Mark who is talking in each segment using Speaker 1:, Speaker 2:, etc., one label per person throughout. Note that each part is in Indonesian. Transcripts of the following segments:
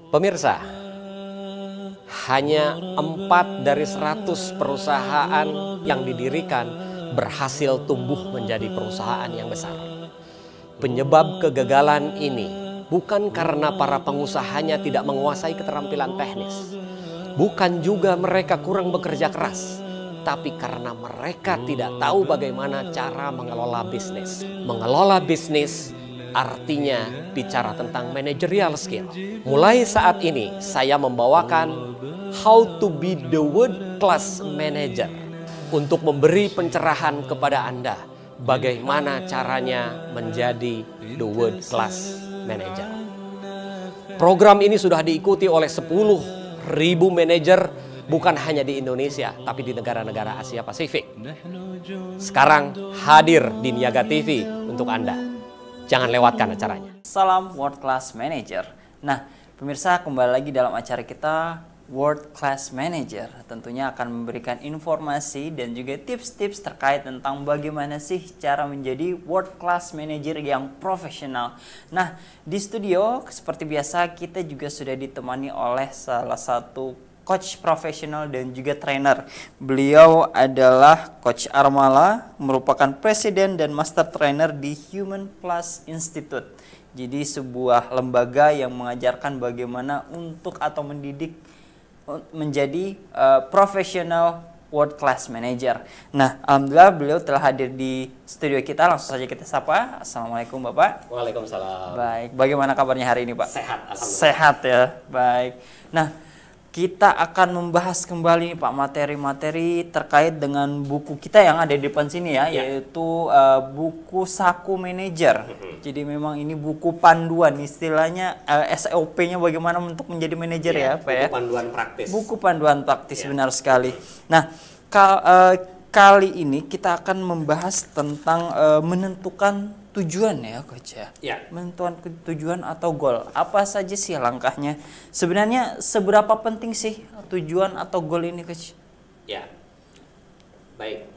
Speaker 1: Pemirsa, hanya 4 dari 100 perusahaan yang didirikan berhasil tumbuh menjadi perusahaan yang besar. Penyebab kegagalan ini bukan karena para pengusahanya tidak menguasai keterampilan teknis. Bukan juga mereka kurang bekerja keras, tapi karena mereka tidak tahu bagaimana cara mengelola bisnis. Mengelola bisnis artinya bicara tentang managerial skill. Mulai saat ini saya membawakan How to be the World Class Manager untuk memberi pencerahan kepada Anda bagaimana caranya menjadi the World Class Manager. Program ini sudah diikuti oleh 10.000 manajer bukan hanya di Indonesia tapi di negara-negara Asia Pasifik. Sekarang hadir di Niaga TV untuk Anda. Jangan lewatkan acaranya.
Speaker 2: Salam World Class Manager. Nah, pemirsa, kembali lagi dalam acara kita World Class Manager. Tentunya akan memberikan informasi dan juga tips-tips terkait tentang bagaimana sih cara menjadi World Class Manager yang profesional. Nah, di studio seperti biasa kita juga sudah ditemani oleh salah satu coach profesional dan juga trainer. Beliau adalah Coach Armala, merupakan presiden dan master trainer di Human Plus Institute. Jadi sebuah lembaga yang mengajarkan bagaimana untuk atau mendidik menjadi profesional world class manager. Nah, alhamdulillah beliau telah hadir di studio kita. Langsung saja kita sapa. Assalamualaikum Bapak.
Speaker 1: Waalaikumsalam.
Speaker 2: Baik, bagaimana kabarnya hari ini Pak?
Speaker 1: Sehat, alhamdulillah.
Speaker 2: Sehat ya, baik. Nah, kita akan membahas kembali Pak materi-materi terkait dengan buku kita yang ada di depan sini ya, yaitu buku Saku Manager. Jadi memang ini buku panduan, istilahnya SOP-nya bagaimana untuk menjadi manajer ya Pak ya.
Speaker 1: Buku panduan praktis.
Speaker 2: Buku panduan praktis, benar sekali. Nah, kali ini kita akan membahas tentang menentukan tujuan ya Coach ya. Menentukan tujuan atau goal. Apa saja sih langkahnya? Sebenarnya seberapa penting sih tujuan atau goal ini Coach?
Speaker 1: Ya. Baik.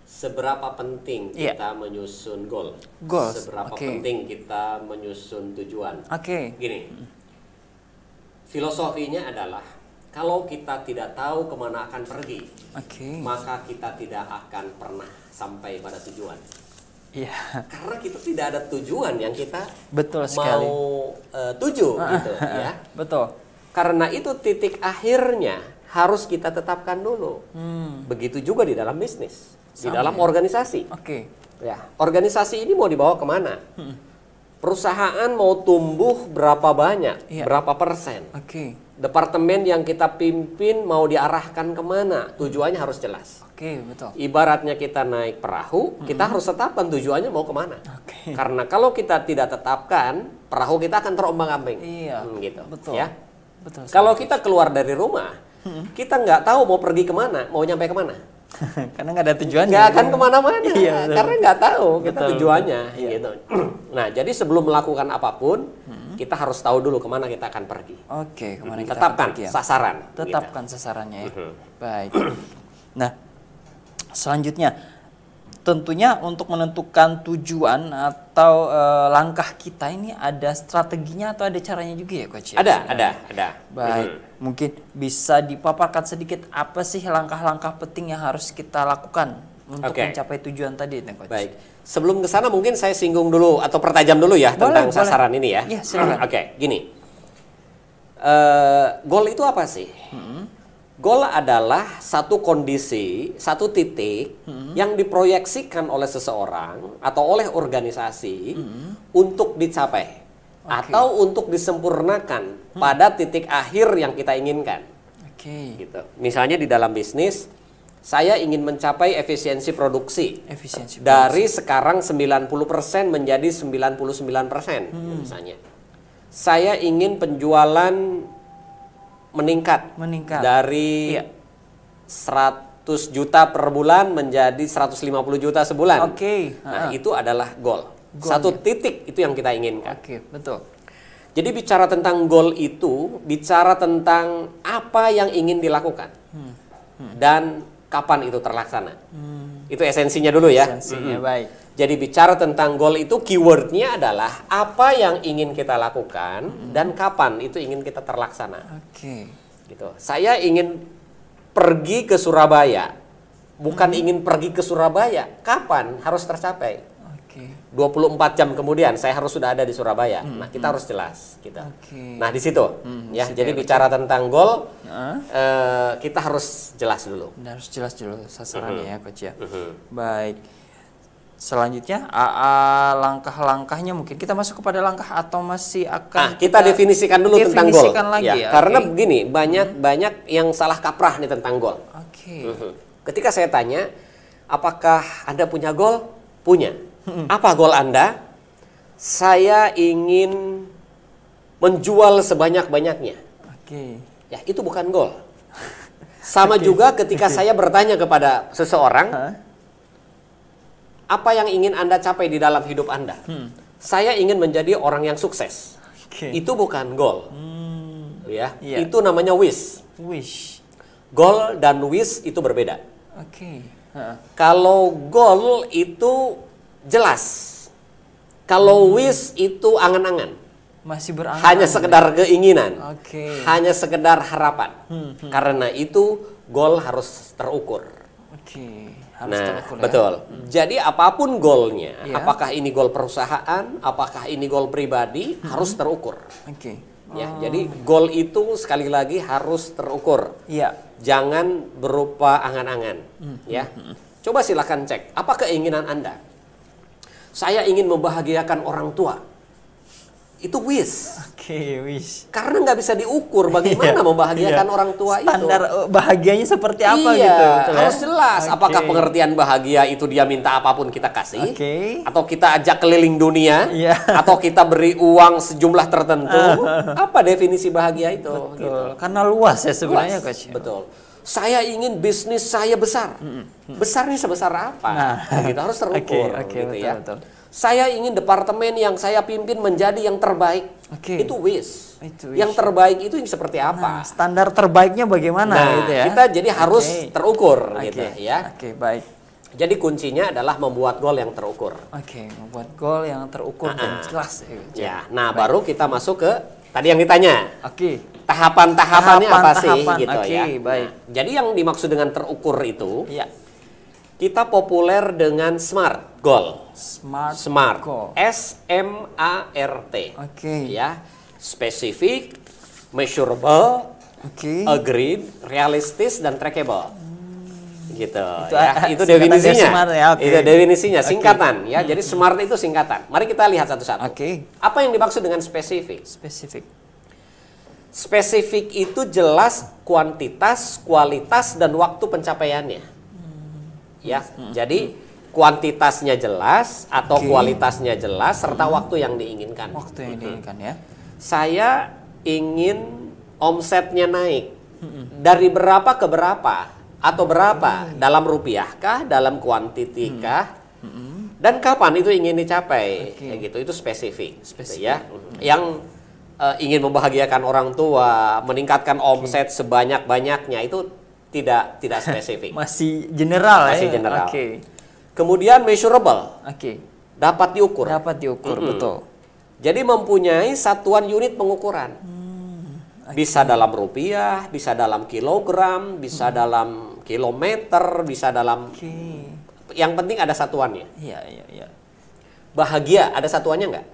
Speaker 1: Seberapa penting kita menyusun goal? Seberapa penting kita menyusun tujuan? Gini. Filosofinya adalah kalau kita tidak tahu kemana akan pergi, maka kita tidak akan pernah sampai pada tujuan. Karena kita tidak ada tujuan yang kita mau tuju gitu ya.
Speaker 2: Betul.
Speaker 1: Karena itu titik akhirnya harus kita tetapkan dulu. Begitu juga di dalam bisnis, di dalam organisasi. Ya, organisasi ini mau dibawa kemana? Perusahaan mau tumbuh berapa banyak, berapa persen? Departemen yang kita pimpin mau diarahkan kemana? Tujuannya harus jelas.
Speaker 2: Betul.
Speaker 1: Ibaratnya kita naik perahu, kita harus tetapkan tujuannya mau kemana. Karena kalau kita tidak tetapkan, perahu kita akan terombang-ambing. Gitu.
Speaker 2: Betul.
Speaker 1: Ya.
Speaker 2: Betul.
Speaker 1: Kalau kita keluar dari rumah, kita nggak tahu mau pergi kemana, mau nyampe kemana.
Speaker 2: Karena nggak ada tujuannya.
Speaker 1: Nggak akan kemana-mana. Karena nggak tahu kita
Speaker 2: Betul.
Speaker 1: tujuannya. Gitu. Nah, jadi sebelum melakukan apapun, kita harus tahu dulu kemana kita akan pergi.
Speaker 2: Kemana kita
Speaker 1: tetapkan
Speaker 2: akan pergi, ya?
Speaker 1: sasaran.
Speaker 2: Tetapkan sasarannya ya. Baik. Nah, selanjutnya tentunya untuk menentukan tujuan atau langkah kita ini ada strateginya atau ada caranya juga ya Coach?
Speaker 1: Ada.
Speaker 2: Baik. Mungkin bisa dipaparkan sedikit apa sih langkah-langkah penting yang harus kita lakukan untuk mencapai tujuan tadi, Coach?
Speaker 1: Baik. Sebelum ke sana mungkin saya singgung dulu atau pertajam dulu ya tentang sasaran ini ya.
Speaker 2: Iya, silakan.
Speaker 1: Gini. Goal itu apa sih? Goal adalah satu kondisi, satu titik yang diproyeksikan oleh seseorang atau oleh organisasi untuk dicapai atau untuk disempurnakan pada titik akhir yang kita inginkan. Gitu. Misalnya di dalam bisnis, saya ingin mencapai efisiensi produksi. Dari sekarang 90% menjadi 99% misalnya. Saya ingin penjualan meningkat. Dari 100 juta per bulan menjadi 150 juta sebulan. Nah, itu adalah goal. Satu titik itu yang kita inginkan.
Speaker 2: Betul.
Speaker 1: Jadi bicara tentang goal itu, bicara tentang apa yang ingin dilakukan. Dan kapan itu terlaksana. Itu esensinya dulu ya.
Speaker 2: Baik.
Speaker 1: Jadi bicara tentang goal itu keywordnya adalah apa yang ingin kita lakukan dan kapan itu ingin kita terlaksana.
Speaker 2: Oke.
Speaker 1: Gitu. Saya ingin pergi ke Surabaya, bukan ingin pergi ke Surabaya. Kapan harus tercapai?
Speaker 2: Oke.
Speaker 1: 24 jam kemudian saya harus sudah ada di Surabaya. Nah, kita harus jelas gitu.
Speaker 2: Oke.
Speaker 1: Nah, di situ ya.
Speaker 2: situ
Speaker 1: Jadi
Speaker 2: ya,
Speaker 1: bicara tentang goal,
Speaker 2: Heeh.
Speaker 1: kita harus jelas dulu.
Speaker 2: Harus jelas dulu sasarannya ya Coach ya. Baik. Selanjutnya langkah-langkahnya mungkin kita masuk kepada langkah atau masih akan
Speaker 1: Kita definisikan dulu tentang goal.
Speaker 2: definisikan lagi ya.
Speaker 1: Karena
Speaker 2: Oke.
Speaker 1: begini, banyak yang salah kaprah nih tentang goal.
Speaker 2: Oke.
Speaker 1: Ketika saya tanya, apakah Anda punya goal? Punya. Apa goal Anda? Saya ingin menjual sebanyak-banyaknya.
Speaker 2: Oke.
Speaker 1: Ya, itu bukan goal. Sama juga ketika saya bertanya kepada seseorang, apa yang ingin Anda capai di dalam hidup Anda? Saya ingin menjadi orang yang sukses.
Speaker 2: Oke.
Speaker 1: Itu bukan goal. Ya,
Speaker 2: Iya.
Speaker 1: itu namanya wish.
Speaker 2: Wish.
Speaker 1: Goal dan wish itu berbeda.
Speaker 2: Oke. Heeh.
Speaker 1: Kalau goal itu jelas. Kalau wish itu angan-angan.
Speaker 2: Masih berangan.
Speaker 1: Hanya sekedar keinginan.
Speaker 2: Oke.
Speaker 1: Hanya sekedar harapan. Karena itu goal harus terukur.
Speaker 2: Oke. Harus
Speaker 1: Nah,
Speaker 2: terukur ya.
Speaker 1: betul. Jadi apapun goalnya,
Speaker 2: Iya.
Speaker 1: apakah ini goal perusahaan, apakah ini goal pribadi, harus terukur.
Speaker 2: Oke.
Speaker 1: Ya, jadi goal itu sekali lagi harus terukur.
Speaker 2: Iya.
Speaker 1: Jangan berupa angan-angan. Ya, coba silakan cek apa keinginan Anda. Saya ingin membahagiakan orang tua. Itu wish.
Speaker 2: Oke, wish.
Speaker 1: Karena nggak bisa diukur bagaimana membahagiakan orang tua
Speaker 2: Standar
Speaker 1: itu.
Speaker 2: bahagianya seperti apa
Speaker 1: Iya,
Speaker 2: gitu. betul ya?
Speaker 1: harus jelas.
Speaker 2: Oke.
Speaker 1: Apakah pengertian bahagia itu dia minta apapun kita kasih?
Speaker 2: Oke.
Speaker 1: Atau kita ajak keliling dunia?
Speaker 2: Iya.
Speaker 1: Atau kita beri uang sejumlah tertentu? Apa definisi bahagia itu?
Speaker 2: Betul.
Speaker 1: Gitu.
Speaker 2: Karena luas ya sebenarnya
Speaker 1: Luas,
Speaker 2: Coach.
Speaker 1: betul. Saya ingin bisnis saya besar. Besarnya sebesar apa?
Speaker 2: Nah.
Speaker 1: Gitu, harus terukur.
Speaker 2: Oke,
Speaker 1: gitu
Speaker 2: betul,
Speaker 1: ya.
Speaker 2: betul.
Speaker 1: Saya ingin departemen yang saya pimpin menjadi yang terbaik.
Speaker 2: Oke.
Speaker 1: Itu wish.
Speaker 2: Itu wish.
Speaker 1: Yang terbaik itu seperti apa?
Speaker 2: Standar terbaiknya bagaimana
Speaker 1: Nah,
Speaker 2: gitu ya?
Speaker 1: kita jadi harus
Speaker 2: Oke.
Speaker 1: terukur
Speaker 2: Oke.
Speaker 1: gitu ya.
Speaker 2: Oke, baik.
Speaker 1: Jadi kuncinya adalah membuat goal yang terukur.
Speaker 2: Oke, membuat goal yang terukur dan jelas ya. Coach.
Speaker 1: Ya, nah baru kita masuk ke tadi yang ditanya.
Speaker 2: Oke.
Speaker 1: Tahapan-tahapannya apa sih
Speaker 2: Tahapan-tahapan,
Speaker 1: gitu
Speaker 2: oke,
Speaker 1: ya.
Speaker 2: baik.
Speaker 1: Nah, jadi yang dimaksud dengan terukur itu
Speaker 2: Iya.
Speaker 1: kita populer dengan SMART goal.
Speaker 2: Smart goal.
Speaker 1: SMART.
Speaker 2: Oke.
Speaker 1: Ya, specific, measurable,
Speaker 2: Oke.
Speaker 1: agreed, realistis dan trackable. Gitu
Speaker 2: Itu,
Speaker 1: ya. Itu
Speaker 2: singkatan dari
Speaker 1: definisinya.
Speaker 2: SMART ya, oke.
Speaker 1: Itu definisinya, singkatan ya. Jadi SMART itu singkatan. Mari kita lihat satu-satu.
Speaker 2: Oke.
Speaker 1: Apa yang dimaksud dengan spesifik?
Speaker 2: Spesifik.
Speaker 1: Spesifik itu jelas kuantitas, kualitas dan waktu pencapaiannya. Ya. Jadi kuantitasnya jelas atau
Speaker 2: Oke.
Speaker 1: kualitasnya jelas serta waktu yang diinginkan.
Speaker 2: Waktu yang diinginkan ya.
Speaker 1: Saya ingin omsetnya naik dari berapa ke berapa atau berapa dalam rupiah kah, dalam kuantiti kah, dan kapan itu ingin dicapai,
Speaker 2: Oke.
Speaker 1: kayak gitu. Itu spesifik, gitu
Speaker 2: Spesifik.
Speaker 1: ya. Yang ingin membahagiakan orang tua, meningkatkan omset sebanyak-banyaknya itu tidak spesifik,
Speaker 2: Masih general
Speaker 1: masih
Speaker 2: ya.
Speaker 1: general.
Speaker 2: Oke.
Speaker 1: Kemudian measurable,
Speaker 2: Oke.
Speaker 1: dapat diukur.
Speaker 2: Dapat diukur, betul.
Speaker 1: Jadi mempunyai satuan unit pengukuran. Bisa dalam rupiah, bisa dalam kilogram, bisa dalam kilometer, bisa dalam...
Speaker 2: Oke.
Speaker 1: Yang penting ada satuannya.
Speaker 2: Iya, iya, iya.
Speaker 1: Bahagia, ada satuannya nggak?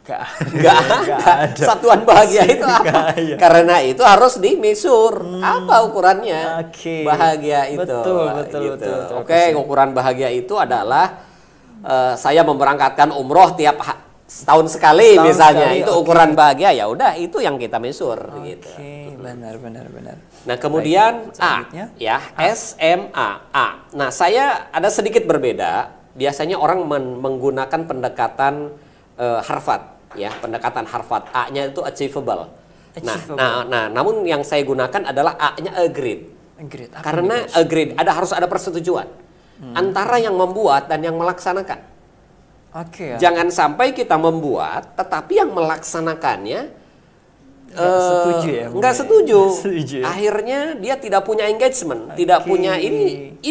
Speaker 2: Gak
Speaker 1: Nggak ada. Satuan bahagia itu apa?
Speaker 2: Iya.
Speaker 1: Karena itu harus dimeasure. Apa ukurannya?
Speaker 2: Oke.
Speaker 1: Bahagia itu.
Speaker 2: Betul, betul,
Speaker 1: gitu.
Speaker 2: betul, betul.
Speaker 1: Oke, ukuran bahagia itu adalah saya memberangkatkan umroh tiap setahun sekali
Speaker 2: Setahun
Speaker 1: misalnya.
Speaker 2: sekali,
Speaker 1: Itu
Speaker 2: oke.
Speaker 1: ukuran bahagia, ya udah itu yang kita measure gitu.
Speaker 2: Oke, benar, benar, benar.
Speaker 1: Nah, kemudian
Speaker 2: Baik,
Speaker 1: A,
Speaker 2: selanjutnya.
Speaker 1: ya, SMA, A. Nah, saya ada sedikit berbeda. Biasanya orang menggunakan pendekatan Harvard, ya, pendekatan Harvard. A-nya itu achievable.
Speaker 2: Achievable.
Speaker 1: Nah, namun yang saya gunakan adalah A-nya agreed.
Speaker 2: Agreed. Apa
Speaker 1: Karena
Speaker 2: nih, Coach?
Speaker 1: agreed harus ada persetujuan antara yang membuat dan yang melaksanakan.
Speaker 2: Oke ya.
Speaker 1: Jangan sampai kita membuat, tetapi yang melaksanakannya
Speaker 2: setuju ya?
Speaker 1: Nggak setuju.
Speaker 2: Setuju ya?
Speaker 1: Akhirnya dia tidak punya engagement, tidak punya ini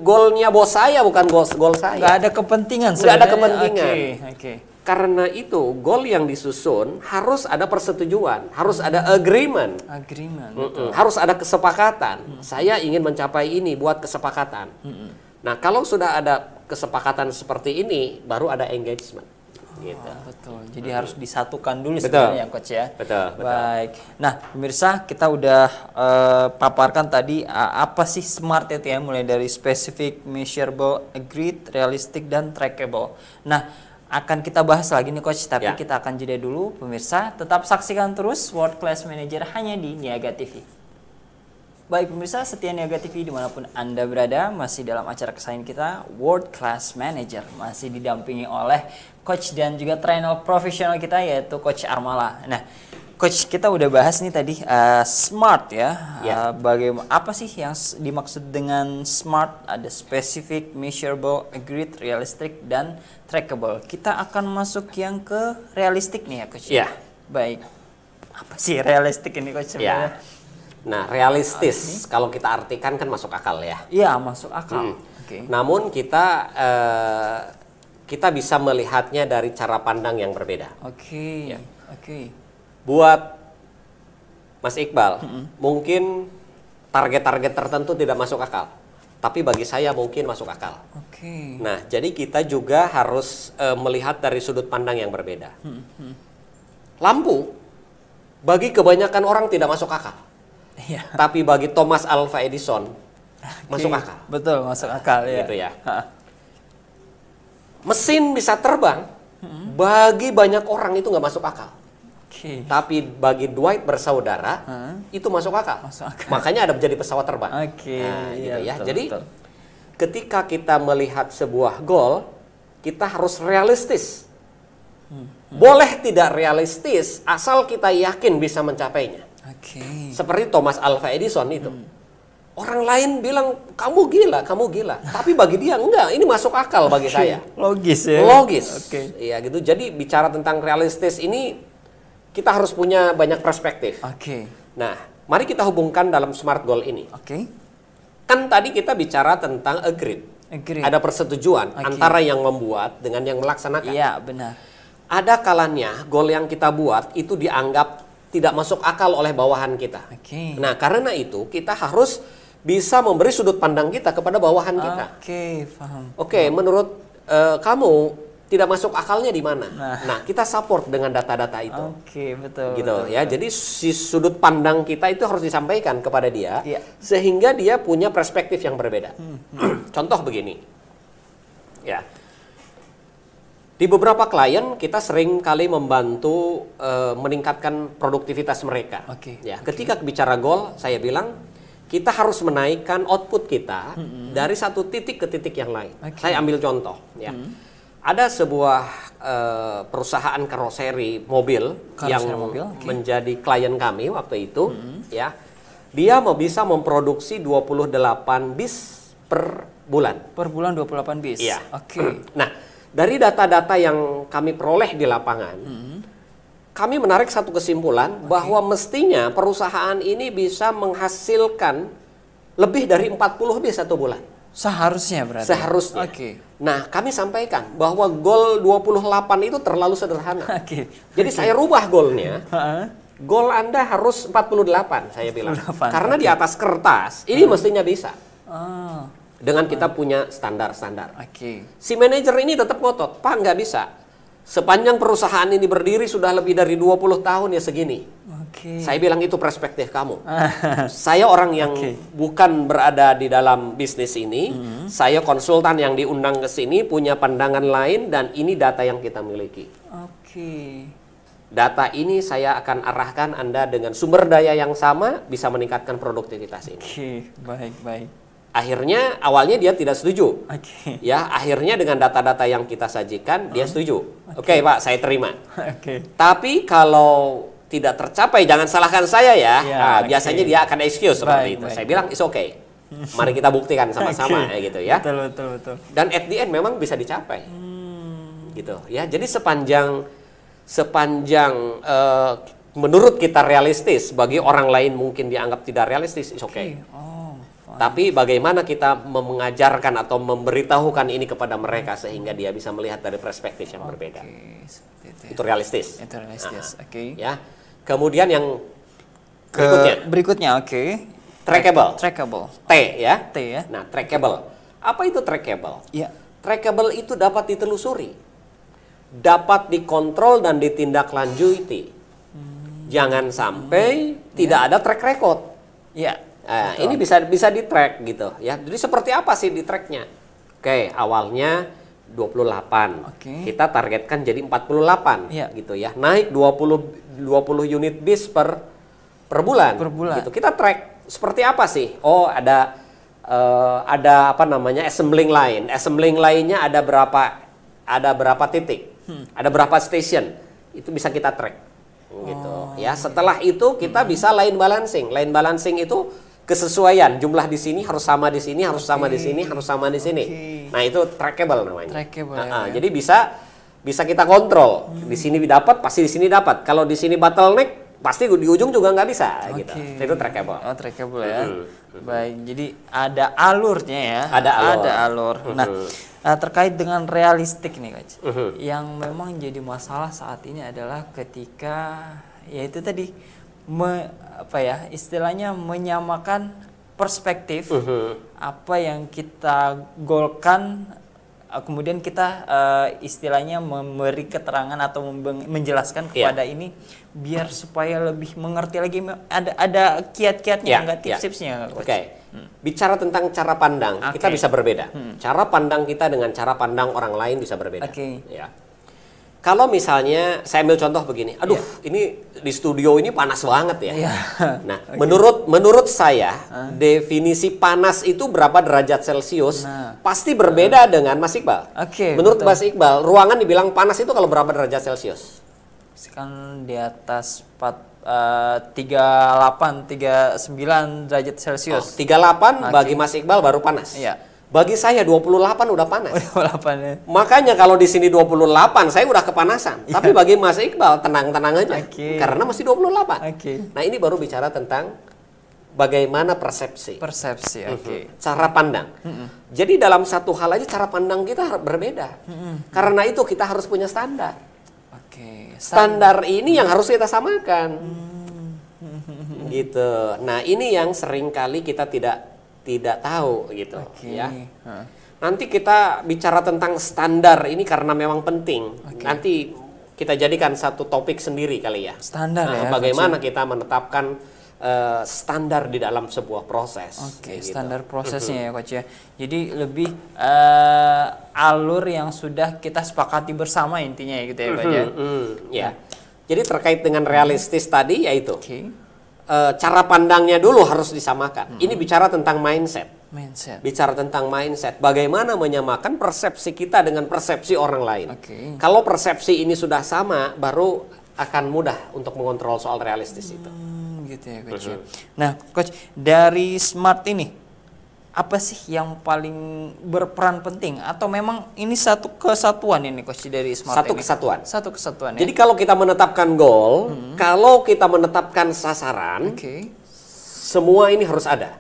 Speaker 1: goalnya bos saya bukan goal saya.
Speaker 2: Nggak ada kepentingan
Speaker 1: Nggak ada
Speaker 2: sebenarnya.
Speaker 1: kepentingan.
Speaker 2: Oke.
Speaker 1: Karena itu goal yang disusun harus ada persetujuan, harus ada agreement. Harus ada kesepakatan. Saya ingin mencapai ini, buat kesepakatan. Nah, kalau sudah ada kesepakatan seperti ini, baru ada engagement. Gitu.
Speaker 2: Betul. Jadi harus disatukan dulu
Speaker 1: Betul.
Speaker 2: sebenarnya coach ya.
Speaker 1: Betul.
Speaker 2: Baik. Nah, pemirsa kita udah paparkan tadi apa sih SMART itu ya, mulai dari specific, measurable, agreed, realistic dan trackable. Nah, akan kita bahas lagi nih coach, tapi kita akan jeda dulu pemirsa. Tetap saksikan terus World Class Manager hanya di Niaga TV. Baik pemirsa setia Niaga TV dimanapun Anda berada, masih dalam acara kesayangan kita World Class Manager, masih didampingi oleh coach dan juga trainer profesional kita yaitu Coach Armala. Nah, coach kita udah bahas nih tadi SMART ya. Bagaimana apa sih yang dimaksud dengan SMART? Ada specific, measurable, agreed, realistic dan trackable. Kita akan masuk yang ke realistik nih ya coach.
Speaker 1: Iya.
Speaker 2: Baik. Apa sih realistik ini coach sebenarnya?
Speaker 1: Nah, realistis kalau kita artikan kan masuk akal ya.
Speaker 2: Iya, masuk akal.
Speaker 1: Namun kita bisa melihatnya dari cara pandang yang berbeda.
Speaker 2: Oke.
Speaker 1: Buat Mas Iqbal, mungkin target-target tertentu tidak masuk akal. Tapi bagi saya mungkin masuk akal. Nah, jadi kita juga harus melihat dari sudut pandang yang berbeda. Lampu, bagi kebanyakan orang tidak masuk akal. Tapi bagi Thomas Alva Edison masuk akal.
Speaker 2: Betul, masuk akal ya.
Speaker 1: Gitu ya. Mesin bisa terbang, bagi banyak orang itu nggak masuk akal. Tapi bagi Dwight bersaudara itu masuk akal. Makanya ada menjadi pesawat terbang. Gitu ya.
Speaker 2: Betul,
Speaker 1: jadi ketika kita melihat sebuah goal, kita harus realistis. Boleh tidak realistis asal kita yakin bisa mencapainya. Seperti Thomas Alva Edison itu. Orang lain bilang kamu gila. Tapi bagi dia enggak, ini masuk akal bagi saya.
Speaker 2: Logis ya.
Speaker 1: Logis. Iya gitu. Jadi bicara tentang realistis ini kita harus punya banyak perspektif. Nah, mari kita hubungkan dalam SMART goal ini. Kan tadi kita bicara tentang agreed. Ada persetujuan antara yang membuat dengan yang melaksanakan.
Speaker 2: Iya, benar.
Speaker 1: Ada kalanya goal yang kita buat itu dianggap tidak masuk akal oleh bawahan kita. Nah, karena itu kita harus bisa memberi sudut pandang kita kepada bawahan kita.
Speaker 2: Paham.
Speaker 1: Menurut kamu tidak masuk akalnya di mana? Nah, kita support dengan data-data itu.
Speaker 2: Betul.
Speaker 1: Gitu ya. Jadi si sudut pandang kita itu harus disampaikan kepada dia sehingga dia punya perspektif yang berbeda. Contoh begini. Ya. Di beberapa klien kita sering kali membantu meningkatkan produktivitas mereka. Ketika bicara goal, saya bilang kita harus menaikkan output kita dari satu titik ke titik yang lain. Saya ambil contoh. Ya. Ada sebuah perusahaan karoseri mobil yang menjadi klien kami waktu itu. Ya, dia bisa memproduksi 28 bis per bulan.
Speaker 2: Per bulan 28 bis.
Speaker 1: Iya. Nah. Dari data-data yang kami peroleh di lapangan, kami menarik satu kesimpulan bahwa mestinya perusahaan ini bisa menghasilkan lebih dari 40 bis satu bulan.
Speaker 2: Seharusnya berarti?
Speaker 1: Seharusnya. Nah, kami sampaikan bahwa goal 28 itu terlalu sederhana. Jadi saya rubah goalnya. Goal Anda harus 48, saya bilang. Karena di atas kertas, ini mestinya bisa. Dengan kita punya standar-standar. Si manajer ini tetap ngotot, Pak nggak bisa. Sepanjang perusahaan ini berdiri sudah lebih dari 20 tahun ya segini. Saya bilang itu perspektif kamu. Saya orang yang bukan berada di dalam bisnis ini. Saya konsultan yang diundang ke sini, punya pandangan lain dan ini data yang kita miliki. Data ini saya akan arahkan Anda dengan sumber daya yang sama bisa meningkatkan produktivitas ini.
Speaker 2: Baik.
Speaker 1: Akhirnya awalnya dia tidak setuju. Ya, akhirnya dengan data-data yang kita sajikan dia setuju. Oke, Pak, saya terima. Tapi kalau tidak tercapai jangan salahkan saya ya. Biasanya dia akan excuse seperti itu. Saya bilang it's okay. Mari kita buktikan sama-sama gitu ya.
Speaker 2: Betul.
Speaker 1: Dan at the end memang bisa dicapai. Gitu ya. Jadi sepanjang menurut kita realistis, bagi orang lain mungkin dianggap tidak realistis, it's okay.
Speaker 2: Oh, fine.
Speaker 1: Tapi bagaimana kita mengajarkan atau memberitahukan ini kepada mereka sehingga dia bisa melihat dari perspektif yang berbeda.
Speaker 2: Seperti itu.
Speaker 1: Itu realistis.
Speaker 2: Itu realistis.
Speaker 1: Nah,
Speaker 2: Oke.
Speaker 1: ya. Kemudian yang
Speaker 2: Berikutnya, oke.
Speaker 1: trackable.
Speaker 2: Trackable.
Speaker 1: T ya.
Speaker 2: T ya.
Speaker 1: Nah, trackable. Apa itu trackable?
Speaker 2: Iya.
Speaker 1: Trackable itu dapat ditelusuri, dapat dikontrol dan ditindaklanjuti. Jangan sampai tidak ada track record.
Speaker 2: Iya.
Speaker 1: Nah, ini bisa di track gitu ya. Jadi seperti apa sih di tracknya? Oke, awalnya 28.
Speaker 2: Oke.
Speaker 1: Kita targetkan jadi 48
Speaker 2: Iya.
Speaker 1: gitu ya. Naik 20 unit bis per bulan.
Speaker 2: Per bulan.
Speaker 1: Gitu. Kita track seperti apa sih? Oh, ada apa namanya? assembling line. Assembling line-nya ada berapa titik? Ada berapa station? Itu bisa kita track. Gitu ya. Setelah itu kita bisa line balancing. Line balancing itu kesesuaian, jumlah di sini harus sama di sini, harus sama di sini, harus sama di sini. Nah, itu trackable namanya.
Speaker 2: Trackable ya.
Speaker 1: Jadi bisa kita kontrol. Di sini dapat, pasti di sini dapat. Kalau di sini bottleneck, pasti di ujung juga nggak bisa gitu. Itu trackable.
Speaker 2: Oh, trackable ya. Baik, jadi ada alurnya ya.
Speaker 1: Ada
Speaker 2: alur. Nah, terkait dengan realistik nih, Coach. Yang memang jadi masalah saat ini adalah ketika yaitu tadi istilahnya menyamakan perspektif apa yang kita golkan, kemudian kita istilahnya memberi keterangan atau menjelaskan kepada ini biar supaya lebih mengerti lagi. Ada kiat-kiatnya enggak, tips-tipsnya?
Speaker 1: Oke. Bicara tentang cara pandang, kita bisa berbeda. Cara pandang kita dengan cara pandang orang lain bisa berbeda. Ya. Kalau misalnya saya ambil contoh begini, aduh, ini di studio ini panas banget ya. Nah, menurut saya definisi panas itu berapa derajat Celcius pasti berbeda dengan Mas Iqbal. Menurut Mas Iqbal, ruangan dibilang panas itu kalau berapa derajat Celcius?
Speaker 2: Kan di atas 38, 39 derajat Celcius.
Speaker 1: 38 bagi Mas Iqbal baru panas. Bagi saya 28 udah panas.
Speaker 2: 28 ya.
Speaker 1: Makanya kalau di sini 28 saya udah kepanasan. Tapi bagi Mas Iqbal tenang-tenang aja. Karena masih 28. Nah, ini baru bicara tentang bagaimana persepsi.
Speaker 2: Persepsi,
Speaker 1: Cara pandang. Jadi dalam satu hal aja cara pandang kita berbeda. Karena itu kita harus punya standar. Standar ini yang harus kita samakan. Gitu. Nah, ini yang seringkali kita tidak tahu gitu ya. Nanti kita bicara tentang standar ini karena memang penting. Nanti kita jadikan satu topik sendiri kali ya.
Speaker 2: Standar ya.
Speaker 1: Bagaimana kita menetapkan standar di dalam sebuah proses.
Speaker 2: Gitu. Standar prosesnya ya, Coach ya. Jadi lebih alur yang sudah kita sepakati bersama intinya ya gitu ya, Coach ya.
Speaker 1: Ya. Jadi terkait dengan realistis tadi yaitu cara pandangnya dulu harus disamakan. Ini bicara tentang mindset. Bicara tentang mindset. Bagaimana menyamakan persepsi kita dengan persepsi orang lain. Kalau persepsi ini sudah sama, baru akan mudah untuk mengontrol soal realistis itu.
Speaker 2: Gitu ya, Coach. Nah, Coach, dari SMART ini apa sih yang paling berperan penting atau memang ini satu kesatuan ini, Coach, dari SMART
Speaker 1: satu
Speaker 2: ini? Satu kesatuan.
Speaker 1: Jadi kalau kita menetapkan goal, kalau kita menetapkan sasaran, semua ini harus ada.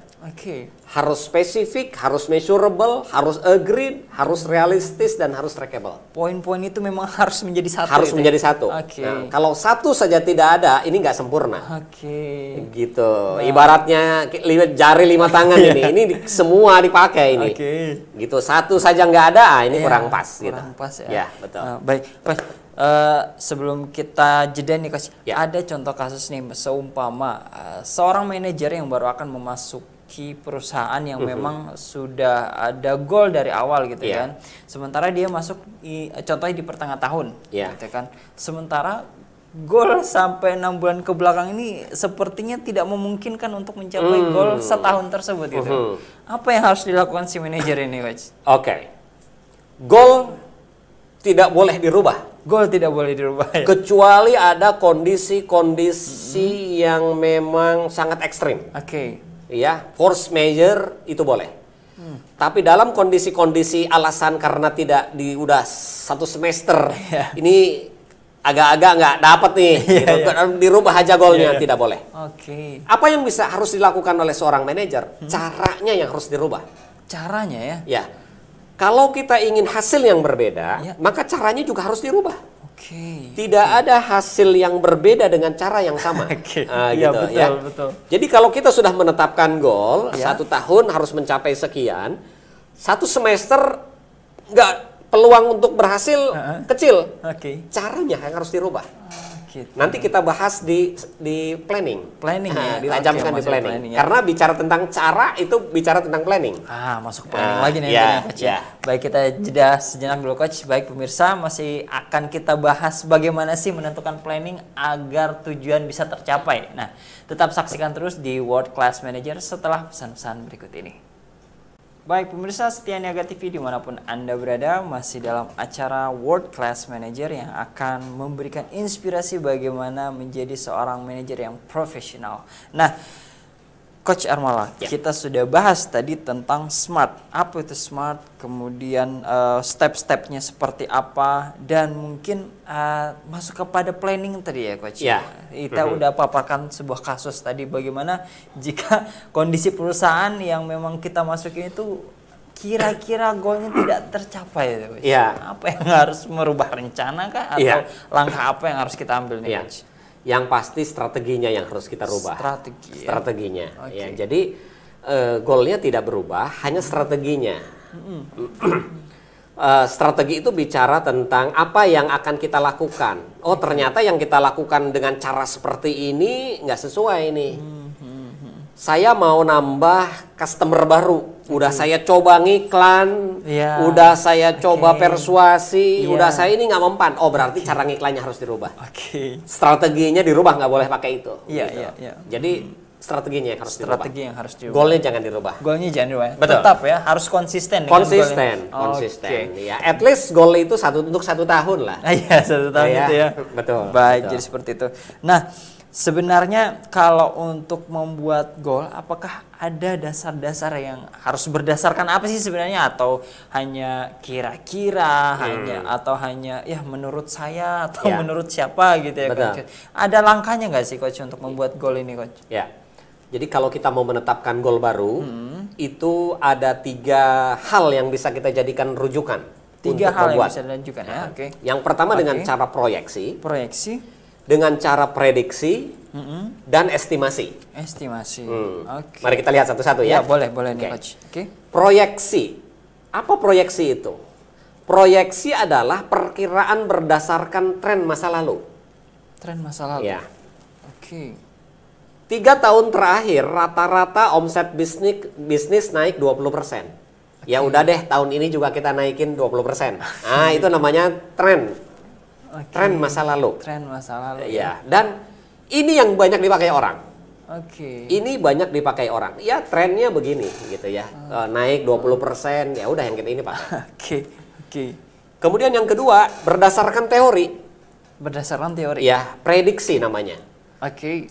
Speaker 1: Harus spesifik, harus measurable, harus agreed, harus realistis, dan harus trackable.
Speaker 2: Poin-poin itu memang harus menjadi satu.
Speaker 1: Harus menjadi satu. Nah, kalau satu saja tidak ada, ini nggak sempurna. Gitu. Ibaratnya jari 5 tangan ini semua dipakai ini. Gitu. Satu saja nggak ada, ini kurang pas.
Speaker 2: Kurang
Speaker 1: gitu.
Speaker 2: pas ya.
Speaker 1: Ya, betul.
Speaker 2: Baik, Coach. Sebelum kita jeda nih, Coach, ada contoh kasus nih, seumpama seorang manajer yang baru akan memasuki perusahaan yang memang sudah ada goal dari awal gitu kan. Sementara dia masuk contohnya di pertengahan tahun gitu kan. Sementara goal sampai 6 bulan ke belakang ini sepertinya tidak memungkinkan untuk mencapai goal setahun tersebut gitu. Apa yang harus dilakukan si manajer ini, Coach?
Speaker 1: Goal tidak boleh dirubah.
Speaker 2: Goal tidak boleh dirubah ya?
Speaker 1: Kecuali ada kondisi-kondisi yang memang sangat ekstrim. Ya, force major itu boleh. Tapi dalam kondisi-kondisi alasan karena tidak udah 1 semester ini agak-agak nggak dapet nih, gitu. Dirubah aja goalnya, tidak boleh.
Speaker 2: Oke.
Speaker 1: Apa yang harus dilakukan oleh seorang manajer? Caranya yang harus dirubah.
Speaker 2: Caranya ya?
Speaker 1: Ya, kalau kita ingin hasil yang berbeda, maka caranya juga harus dirubah. Tidak ada hasil yang berbeda dengan cara yang sama.
Speaker 2: Iya, betul.
Speaker 1: Jadi kalau kita sudah menetapkan goal, 1 tahun harus mencapai sekian, 1 semester nggak, peluang untuk berhasil kecil. Caranya yang harus dirubah. Nanti kita bahas di planning. Ditajamkan di planning. Karena bicara tentang cara itu bicara tentang planning.
Speaker 2: Masuk planning lagi nih, Coach. Baik, kita jeda sejenak dulu, Coach. Baik, pemirsa, masih akan kita bahas bagaimana sih menentukan planning agar tujuan bisa tercapai. Nah, tetap saksikan terus di World Class Manager setelah pesan-pesan berikut ini. Baik, pemirsa setia Niaga TV dimanapun Anda berada, masih dalam acara World Class Manager yang akan memberikan inspirasi bagaimana menjadi seorang manajer yang profesional. Nah, Coach Armala, kita sudah bahas tadi tentang SMART. Apa itu SMART? Kemudian step-stepnya seperti apa? Dan mungkin masuk kepada planning tadi ya, Coach. Kita udah paparkan sebuah kasus tadi bagaimana jika kondisi perusahaan yang memang kita masukin itu kira-kira goalnya tidak tercapai, Coach. Apa yang harus merubah rencana kah? Atau langkah apa yang harus kita ambil nih, Coach?
Speaker 1: Yang pasti strateginya yang harus kita rubah. Strateginya. Ya, jadi goalnya tidak berubah, hanya strateginya. Strategi itu bicara tentang apa yang akan kita lakukan. Oh, ternyata yang kita lakukan dengan cara seperti ini nggak sesuai nih. Saya mau nambah customer baru. Udah saya coba ngiklan, udah saya coba persuasi, udah saya ini nggak mempan. Oh, berarti cara ngiklannya harus dirubah. Strateginya dirubah, nggak boleh pakai itu. Jadi strateginya yang harus dirubah. Goalnya jangan dirubah.
Speaker 2: Goalnya jangan dirubah. Tetap ya, harus konsisten.
Speaker 1: Konsisten. Ya, at least goal itu untuk 1 tahun lah.
Speaker 2: 1 tahun itu ya.
Speaker 1: Betul.
Speaker 2: Baik, jadi seperti itu. Nah, sebenarnya kalau untuk membuat goal, apakah ada dasar-dasar yang harus berdasarkan apa sih sebenarnya, atau hanya kira-kira, hanya ya menurut saya atau menurut siapa gitu ya, Coach? Ada langkahnya nggak sih, Coach, untuk membuat goal ini, Coach?
Speaker 1: Ya. Jadi kalau kita mau menetapkan goal baru, itu ada 3 hal yang bisa kita jadikan rujukan.
Speaker 2: 3 hal yang bisa dilanjutkan ya.
Speaker 1: Yang pertama dengan cara proyeksi. Dengan cara prediksi dan estimasi. Mari kita lihat satu-satu ya.
Speaker 2: Boleh nih, Coach.
Speaker 1: Proyeksi. Apa proyeksi itu? Proyeksi adalah perkiraan berdasarkan tren masa lalu. Ya. 3 tahun terakhir rata-rata omset bisnis naik 20%. Ya udah deh, tahun ini juga kita naikin 20%. Itu namanya tren. Tren masa lalu. Ya, dan ini yang banyak dipakai orang. Ini banyak dipakai orang. Ya, trennya begini gitu ya. Naik 20%, ya udah yang kita ini, Pak. Kemudian yang kedua, berdasarkan teori. Ya, prediksi namanya.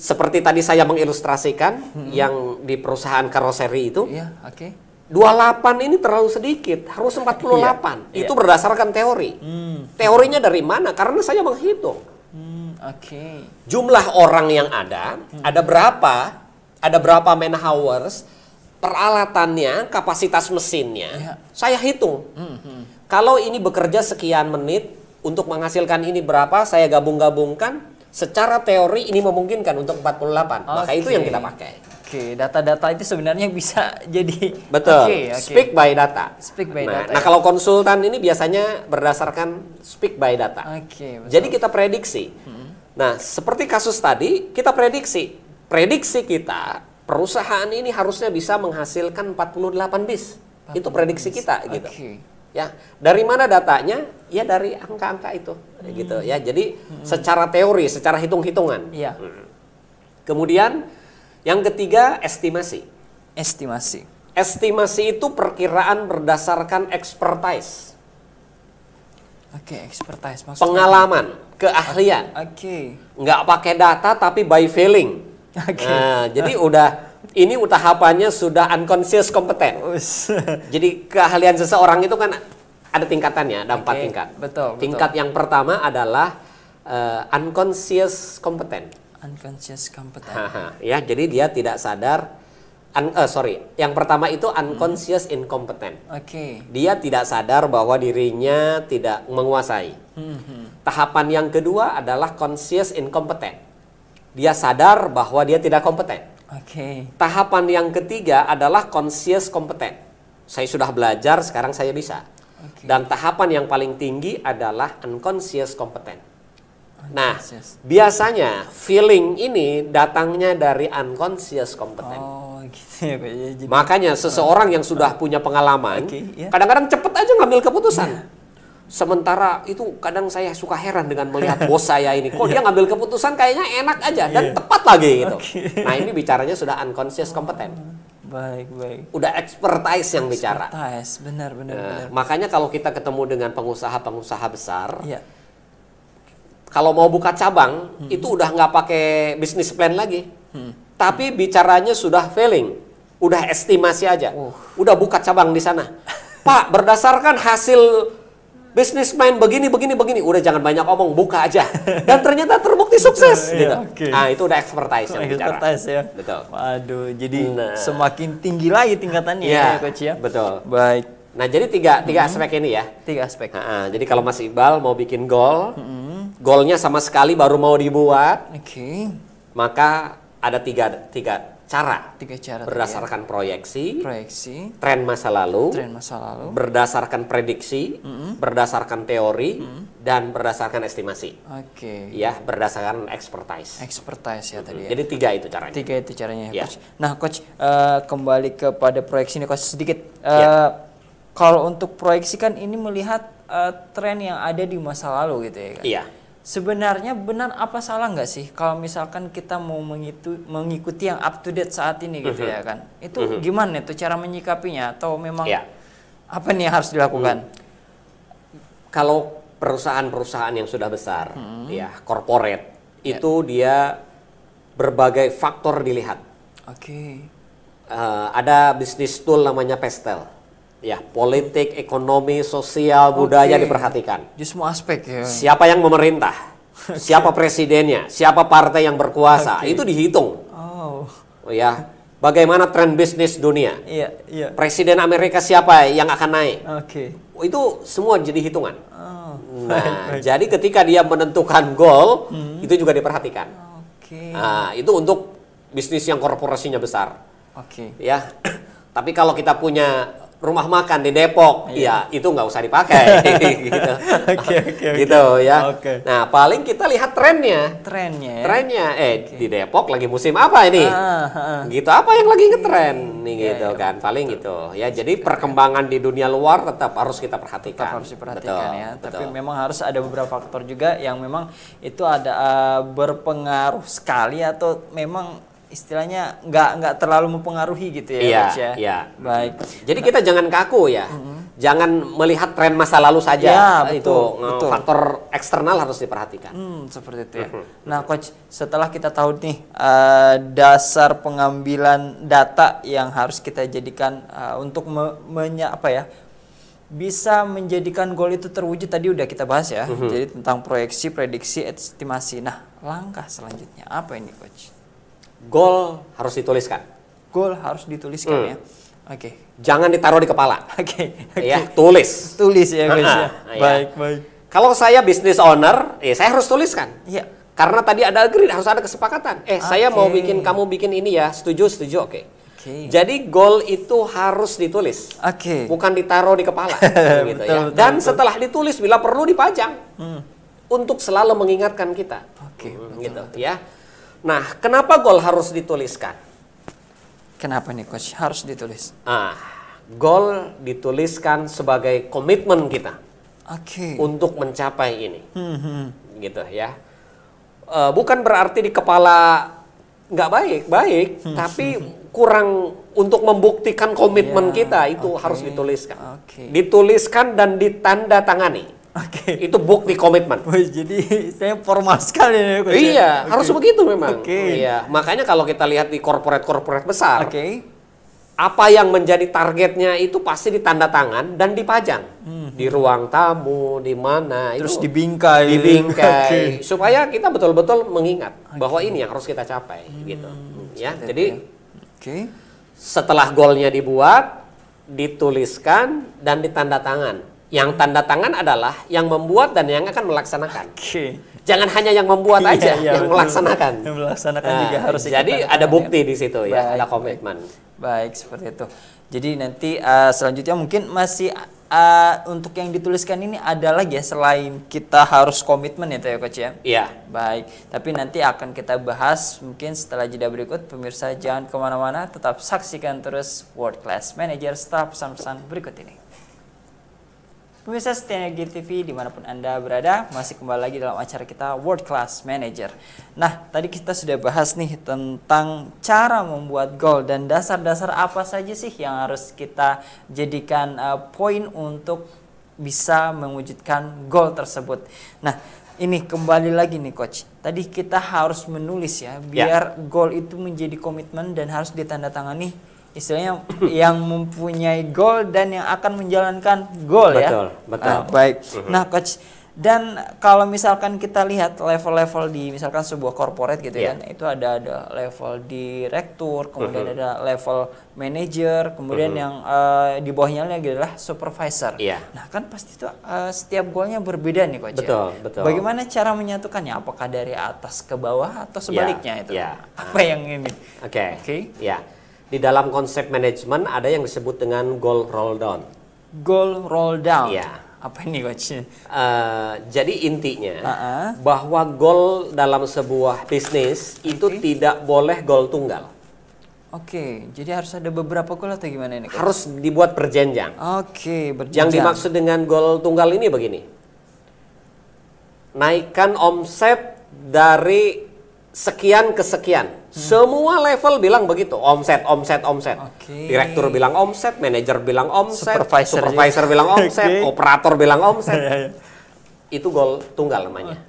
Speaker 1: Seperti tadi saya mengilustrasikan yang di perusahaan karoseri itu. 28 ini terlalu sedikit, harus 48. Itu berdasarkan teori. Teorinya dari mana? Karena saya menghitung. Jumlah orang yang ada berapa? Ada berapa man hours? Peralatannya, kapasitas mesinnya, saya hitung. Kalau ini bekerja sekian menit, untuk menghasilkan ini berapa, saya gabung-gabungkan. Secara teori ini memungkinkan untuk 48. Maka itu yang kita pakai.
Speaker 2: Data-data itu sebenarnya bisa jadi
Speaker 1: speak by data. Nah, kalau konsultan ini biasanya berdasarkan speak by data. Jadi kita prediksi. Nah, seperti kasus tadi, kita prediksi kita, perusahaan ini harusnya bisa menghasilkan 48 bis. Itu prediksi kita gitu. Ya, dari mana datanya? Ya dari angka-angka itu, gitu ya. Jadi secara teori, secara hitung-hitungan. Kemudian yang ketiga, estimasi. Estimasi itu perkiraan berdasarkan expertise.
Speaker 2: Expertise maksudnya
Speaker 1: pengalaman, keahlian. Nggak pakai data tapi by feeling. Nah, jadi ini tahapannya sudah unconscious kompeten. Jadi keahlian seseorang itu kan ada tingkatannya, ada 4 tingkat. Tingkat yang pertama adalah unconscious competent.
Speaker 2: Unconscious competent.
Speaker 1: Ya, jadi dia tidak sadar. Yang pertama itu unconscious incompetent.
Speaker 2: Oke.
Speaker 1: Dia tidak sadar bahwa dirinya tidak menguasai. Tahapan yang kedua adalah conscious incompetent. Dia sadar bahwa dia tidak kompeten.
Speaker 2: Oke.
Speaker 1: Tahapan yang ketiga adalah conscious competent. Saya sudah belajar, sekarang saya bisa.
Speaker 2: Oke.
Speaker 1: Dan tahapan yang paling tinggi adalah unconscious competent. Nah,
Speaker 2: Unconscious.
Speaker 1: biasanya feeling ini datangnya dari unconscious competent.
Speaker 2: Oh, gitu ya, Pak. Ya, jadi,
Speaker 1: Makanya seseorang yang sudah punya pengalaman,
Speaker 2: Oke, ya.
Speaker 1: kadang-kadang cepet aja ngambil keputusan. Sementara itu kadang saya suka heran dengan melihat bos saya ini, kok dia ngambil keputusan kayaknya enak aja dan tepat lagi gitu. Nah, ini bicaranya sudah unconscious competent.
Speaker 2: baik, baik.
Speaker 1: Udah expertise yang bicara.
Speaker 2: Expertise, benar, benar.
Speaker 1: Makanya kalau kita ketemu dengan pengusaha-pengusaha besar,
Speaker 2: Iya.
Speaker 1: kalau mau buka cabang, itu udah nggak pakai business plan lagi. Tapi bicaranya sudah failing, udah estimasi aja. Udah buka cabang di sana. Pak, berdasarkan hasil business plan begini, udah jangan banyak omong, buka aja. Dan ternyata terbukti sukses gitu.
Speaker 2: Oke.
Speaker 1: Nah, itu udah expertise yang bicara.
Speaker 2: Expertise ya.
Speaker 1: Betul.
Speaker 2: Waduh, jadi semakin tinggi lagi tingkatannya ya, Coach ya.
Speaker 1: betul.
Speaker 2: Baik.
Speaker 1: Nah, jadi tiga aspek ini ya.
Speaker 2: 3 aspek.
Speaker 1: Jadi kalau Mas Iqbal mau bikin goal, goalnya sama sekali baru mau dibuat,
Speaker 2: Oke.
Speaker 1: maka ada tiga cara.
Speaker 2: 3 cara tadi ya.
Speaker 1: Berdasarkan proyeksi,
Speaker 2: Proyeksi,
Speaker 1: tren masa lalu,
Speaker 2: tren masa lalu.
Speaker 1: berdasarkan prediksi, berdasarkan teori, dan berdasarkan estimasi.
Speaker 2: Oke.
Speaker 1: Ya, berdasarkan expertise.
Speaker 2: Expertise ya tadi ya.
Speaker 1: Jadi 3 itu caranya.
Speaker 2: 3 itu caranya ya,
Speaker 1: Ya.
Speaker 2: Coach. Nah, Coach, kembali kepada proyeksi ini, Coach, sedikit.
Speaker 1: Ya.
Speaker 2: Kalau untuk proyeksi kan ini melihat tren yang ada di masa lalu gitu ya kan?
Speaker 1: Iya.
Speaker 2: Sebenarnya benar apa salah nggak sih kalau misalkan kita mau mengikuti yang up to date saat ini gitu ya kan? Itu gimana tuh cara menyikapinya atau memang
Speaker 1: Iya.
Speaker 2: apa nih yang harus dilakukan?
Speaker 1: Kalau perusahaan-perusahaan yang sudah besar, ya, corporate, itu dia berbagai faktor dilihat.
Speaker 2: Oke.
Speaker 1: Ada bisnis tool namanya Pestel. Ya, politik, ekonomi, sosial, budaya
Speaker 2: Oke.
Speaker 1: diperhatikan.
Speaker 2: Di semua aspek ya.
Speaker 1: Siapa yang memerintah, siapa presidennya, siapa partai yang berkuasa, itu dihitung.
Speaker 2: Oh.
Speaker 1: Ya, bagaimana tren bisnis dunia,
Speaker 2: Iya, iya.
Speaker 1: presiden Amerika siapa yang akan naik,
Speaker 2: Oke.
Speaker 1: itu semua jadi hitungan.
Speaker 2: Oh.
Speaker 1: Nah, jadi ketika dia menentukan goal, itu juga diperhatikan.
Speaker 2: Oke.
Speaker 1: Nah, itu untuk bisnis yang korporasinya besar.
Speaker 2: Oke.
Speaker 1: Ya, tapi kalau kita punya rumah makan di Depok, ya itu nggak usah dipakai, gitu.
Speaker 2: Oke.
Speaker 1: Gitu ya.
Speaker 2: Oke.
Speaker 1: Nah, paling kita lihat trennya.
Speaker 2: Trennya ya.
Speaker 1: Trennya, di Depok lagi musim apa ini? Gitu, apa yang lagi ngetren nih gitu kan? Paling gitu. Ya, jadi perkembangan di dunia luar tetap harus kita perhatikan.
Speaker 2: Tetap harus diperhatikan
Speaker 1: Betul,
Speaker 2: ya. Tapi
Speaker 1: betul.
Speaker 2: memang harus ada beberapa faktor juga yang memang itu ada berpengaruh sekali atau memang istilahnya nggak terlalu mempengaruhi gitu ya,
Speaker 1: Iya,
Speaker 2: Coach ya.
Speaker 1: iya.
Speaker 2: Baik.
Speaker 1: Jadi kita jangan kaku ya. Jangan melihat tren masa lalu saja.
Speaker 2: Ya,
Speaker 1: Itu
Speaker 2: betul.
Speaker 1: faktor eksternal harus diperhatikan.
Speaker 2: Seperti itu ya. Nah, Coach, setelah kita tahu nih dasar pengambilan data yang harus kita jadikan untuk bisa menjadikan goal itu terwujud, tadi udah kita bahas ya. Jadi tentang proyeksi, prediksi, estimasi. Nah, langkah selanjutnya apa ini, Coach?
Speaker 1: Goal harus dituliskan.
Speaker 2: Goal harus dituliskan ya. Oke.
Speaker 1: Jangan ditaruh di kepala.
Speaker 2: Oke.
Speaker 1: Ya, tulis.
Speaker 2: Tulis ya, Coach ya.
Speaker 1: Iya.
Speaker 2: Baik.
Speaker 1: Kalau saya business owner, saya harus tuliskan.
Speaker 2: Iya.
Speaker 1: Karena tadi ada agree, harus ada kesepakatan. Saya mau
Speaker 2: Oke.
Speaker 1: kamu bikin ini ya, setuju, oke.
Speaker 2: Oke.
Speaker 1: Jadi goal itu harus ditulis.
Speaker 2: Oke.
Speaker 1: Bukan ditaruh di kepala gitu ya.
Speaker 2: Betul,
Speaker 1: Dan setelah ditulis bila perlu dipajang. Untuk selalu mengingatkan kita.
Speaker 2: Oke.
Speaker 1: Gitu ya. Nah, kenapa goal harus dituliskan?
Speaker 2: Kenapa nih, Coach? Harus ditulis.
Speaker 1: Goal dituliskan sebagai komitmen kita
Speaker 2: Oke.
Speaker 1: untuk mencapai ini. Gitu ya. Bukan berarti di kepala nggak baik, tapi kurang untuk membuktikan komitmen kita itu harus dituliskan.
Speaker 2: Oke.
Speaker 1: Dituliskan dan ditandatangani.
Speaker 2: Oke.
Speaker 1: Itu bukti komitmen.
Speaker 2: Wih, jadi saya formal sekali nih, Coach.
Speaker 1: Iya, harus begitu memang.
Speaker 2: Oke.
Speaker 1: Iya, makanya kalau kita lihat di korporat besar,
Speaker 2: Oke.
Speaker 1: Apa yang menjadi targetnya itu pasti ditanda tangan dan dipajang di ruang tamu, di mana
Speaker 2: Terus
Speaker 1: itu
Speaker 2: dibingkai.
Speaker 1: dibingkai supaya kita betul-betul mengingat bahwa ini yang harus kita capai gitu. Ya, jadi
Speaker 2: Oke.
Speaker 1: setelah golnya dibuat, dituliskan dan ditanda tangan. Yang tanda tangan adalah yang membuat dan yang akan melaksanakan.
Speaker 2: Oke.
Speaker 1: Jangan hanya yang membuat aja,
Speaker 2: Iya,
Speaker 1: yang
Speaker 2: betul.
Speaker 1: melaksanakan.
Speaker 2: Yang melaksanakan
Speaker 1: Nah,
Speaker 2: juga harus ikut
Speaker 1: jadi
Speaker 2: tanda
Speaker 1: ada
Speaker 2: tangan
Speaker 1: bukti
Speaker 2: ya.
Speaker 1: di situ ya,
Speaker 2: Baik,
Speaker 1: ada komitmen.
Speaker 2: Baik, seperti itu. Jadi nanti selanjutnya mungkin masih untuk yang dituliskan ini ada lagi ya selain kita harus komitmen ya Coach ya.
Speaker 1: Iya.
Speaker 2: Baik, tapi nanti akan kita bahas mungkin setelah jeda berikut. Pemirsa jangan kemana-mana, tetap saksikan terus World Class Manager setelah pesan-pesan berikut ini. Pemirsa setia GTV dimanapun Anda berada, masih kembali lagi dalam acara kita World Class Manager. Nah, tadi kita sudah bahas nih tentang cara membuat goal dan dasar-dasar apa saja sih yang harus kita jadikan poin untuk bisa mewujudkan goal tersebut. Nah, ini kembali lagi nih Coach. Tadi kita harus menulis ya, biar goal itu menjadi komitmen dan harus ditandatangani istilahnya yang mempunyai goal dan yang akan menjalankan goal ya.
Speaker 1: Betul.
Speaker 2: Baik. Nah, Coach, dan kalau misalkan kita lihat level-level di misalkan sebuah corporate gitu kan, itu ada level direktur, kemudian ada level manager, kemudian yang di bawahnya lagi adalah supervisor. Nah, kan pasti itu setiap goalnya berbeda nih Coach.
Speaker 1: Betul.
Speaker 2: Bagaimana cara menyatukannya? Apakah dari atas ke bawah atau sebaliknya itu? Apa yang ini?
Speaker 1: Oke. Ya. Di dalam konsep manajemen ada yang disebut dengan goal roll down.
Speaker 2: Goal roll down.
Speaker 1: Ya.
Speaker 2: Apa ini Coach?
Speaker 1: Jadi intinya bahwa goal dalam sebuah bisnis itu tidak boleh goal tunggal.
Speaker 2: Oke, jadi harus ada beberapa goal atau gimana ini Coach?
Speaker 1: Harus dibuat berjenjang.
Speaker 2: Oke, berjenjang.
Speaker 1: Yang dimaksud dengan goal tunggal ini begini. Naikkan omset dari sekian ke sekian. Semua level bilang begitu, omset. Direktur bilang omset, manajer bilang omset, supervisor bilang omset, operator bilang omset. Itu goal tunggal namanya.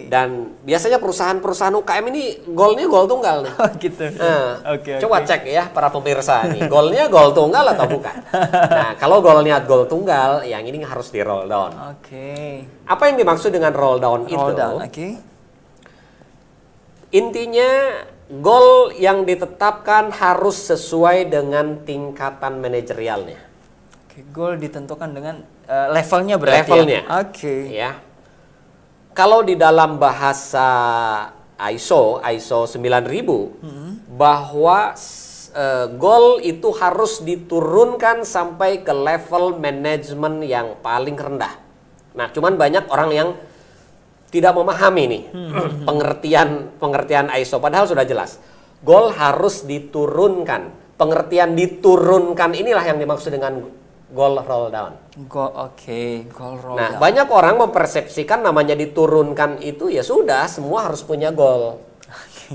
Speaker 1: Dan biasanya perusahaan-perusahaan UKM ini goalnya goal tunggal nih.
Speaker 2: Gitu.
Speaker 1: Coba cek ya para pemirsa nih, goalnya goal tunggal atau bukan? Nah, kalau goalnya goal tunggal, yang ini harus di roll down. Apa yang dimaksud dengan roll down itu? Intinya goal yang ditetapkan harus sesuai dengan tingkatan manajerialnya.
Speaker 2: Goal ditentukan dengan levelnya berarti.
Speaker 1: Levelnya. Ya. Kalau di dalam bahasa ISO 9000 bahwa goal itu harus diturunkan sampai ke level manajemen yang paling rendah. Nah, cuman banyak orang yang tidak memahami nih pengertian ISO, padahal sudah jelas. Goal harus diturunkan. Pengertian diturunkan inilah yang dimaksud dengan goal roll down.
Speaker 2: Goal roll down.
Speaker 1: Banyak orang mempersepsikan namanya diturunkan itu ya sudah semua harus punya goal.